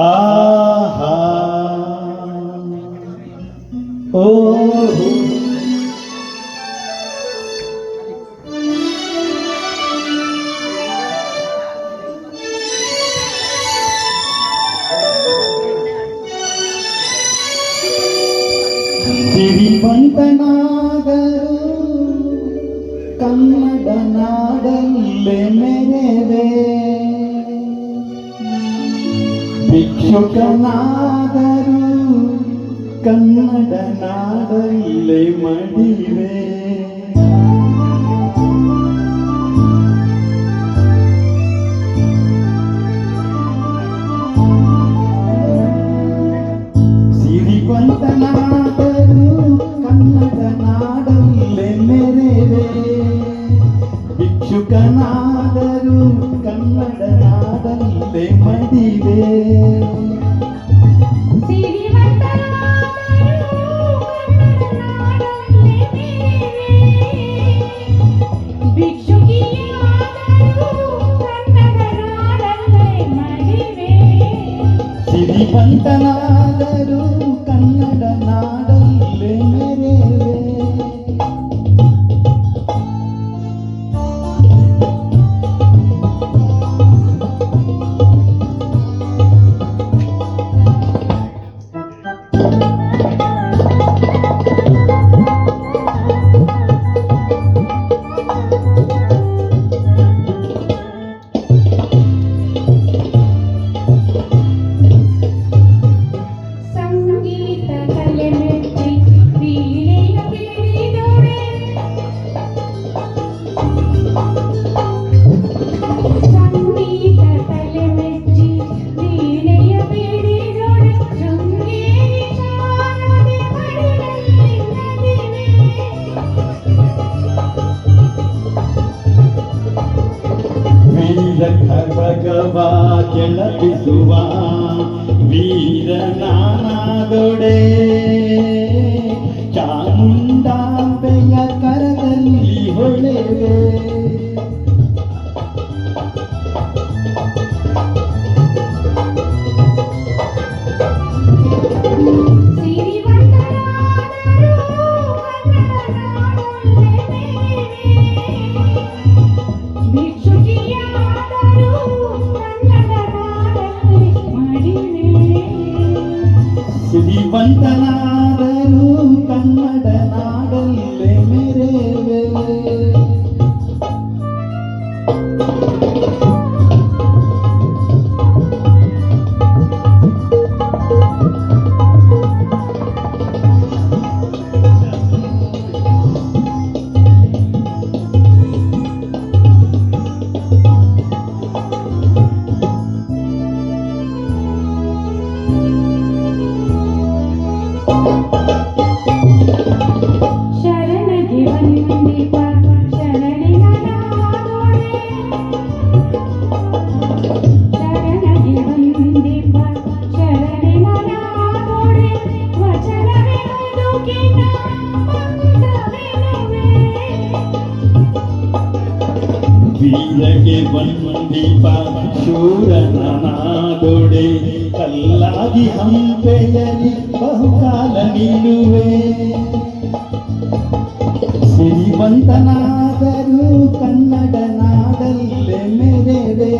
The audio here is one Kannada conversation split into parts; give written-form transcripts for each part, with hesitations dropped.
ಆಹಾ ಓ ಸಿರಿವಂತನಾದರು ಕನ್ನಡ ನಾಡಲ್ಲೇ ಮೆರೆವೆ, ಭಿಕ್ಷುಕನಾದರು ಕನ್ನಡ ನಾಡಲ್ಲೇ ಮಡಿವೆ. ಸಿರಿವಂತನಾದರು ಕನ್ನಡ ನಾಡಲ್ಲೇ ಮೆರೆವೆ, ಭಿಕ್ಷುಕನಾದರು ಕನ್ನಡ ನಾಡಲ್ಲೇ ಮಡಿವೆ. ಸಿರಿವಂತನಾದರು ಕನ್ನಡ ನಾಡಲ್ಲೇ ಮೆರೆವೆ. ಖರ್ವಗವ ಕೆಳಗಿಸುವ ವೀರನಾನಾದೊಡೆ, ಚಾಮುಂಡಾಂಬೆಯ ಕರದಲ್ಲಿ ಹೊಳೆವೆ. ಸಿರಿವಂತನಾದರು ಕನ್ನಡ ನಾಡಲ್ಲೇ ಮೆರೆವೆ. ಶರಣಗೆ ವಂದಿಪ ಶರಣಿನ ನಾದೊಡೆ, ಶರಣಗೆ ವಂದಿಪ ಶರಣಿನ ನಾದೊಡೆ, ವಚನವೆನುದುಕಿನ ಮಂದವೆನುವೆ. ವೀರಗೆ ವಂದಿಪ ಶೂರನ ನಾದೊಡೆ, ಕಲ್ಲಾಗಿ ಹಂಪೆಯಲಿ ಬಹುಕಾಲ ನಿಲ್ಲುವೆ. ಸಿರಿವಂತನಾದರು ಕನ್ನಡ ನಾಡಲ್ಲೇ ಮೆರೆವೆ,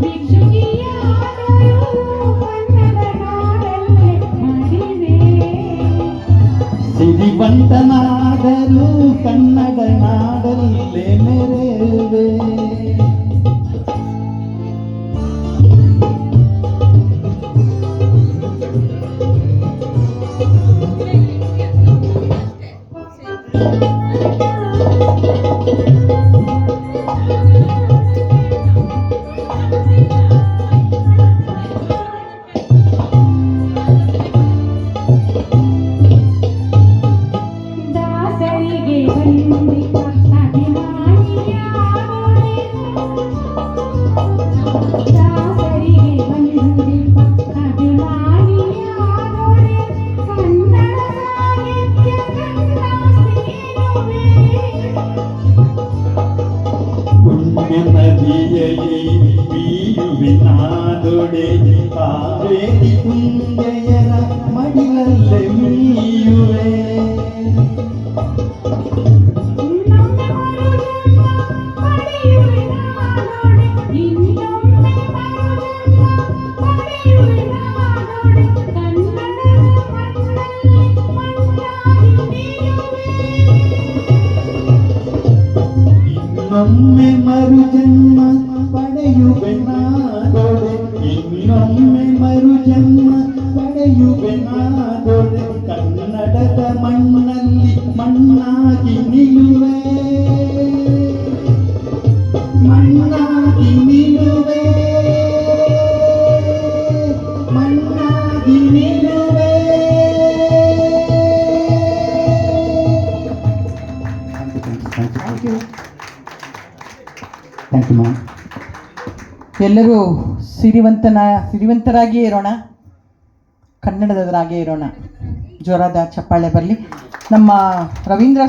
ಭಿಕ್ಷುಕಿಯಾದರು ಕನ್ನಡ ನಾಡಲ್ಲೇ ಮಡಿವೆ. ಸಿರಿವಂತನಾದರು ಕನ್ನಡ ನಾಡಲ್ಲೇ ಮೆರೆವೆ. ದಾಸರಿಗೆ ವಂದಿಪ ಅಭಿಮಾನಿಯಾದೊಡೆ, ದಾಸರಿಗೆ ವಂದಿಪ ಅಭಿಮಾನಿಯಾದೊಡೆ, ಕನ್ನಡ ಸಾಹಿತ್ಯ ಕನ್ನಡ ಸೇರುವೆ. ನದಿಯಲ್ಲಿ ಬೀಳುವೆ ನಾದೊಡೆ ಕಾವೇರಿ ಕುಂಜೆಯರ ಮಡಿಲಲ್ಲೇ ಮೀಯುವೆ ಇನ್ನೊಮ್ಮೆ ಮರುಜನ್ಮ ಪಡೆಯುವೆ ನಾದೊಡೆ ಇನ್ನೊಮ್ಮೆ ಮರುಜನ್ಮ ಪಡೆಯುವೆ ನಾದೊಡೆ ಕನ್ನಡದ ಮಣ್ಣಲ್ಲಿ ಮಣ್ಣಾಗಿ ನಿಲ್ಲುವೆ ಮಣ್ಣಾಗಿ ನಿಲ್ಲುವೆ ಮಣ್ಣಾಗಿ ನಿಲ್ಲುವೆ. Thank you ma'am. ಎಲ್ಲರೂ ಸಿರಿವಂತರಾಗಿಯೇ ಇರೋಣ, ಕನ್ನಡದವರಾಗೇ ಇರೋಣ. ಜೋರಾದ ಚಪ್ಪಾಳೆ ಬರಲಿ. ನಮ್ಮ ರವೀಂದ್ರ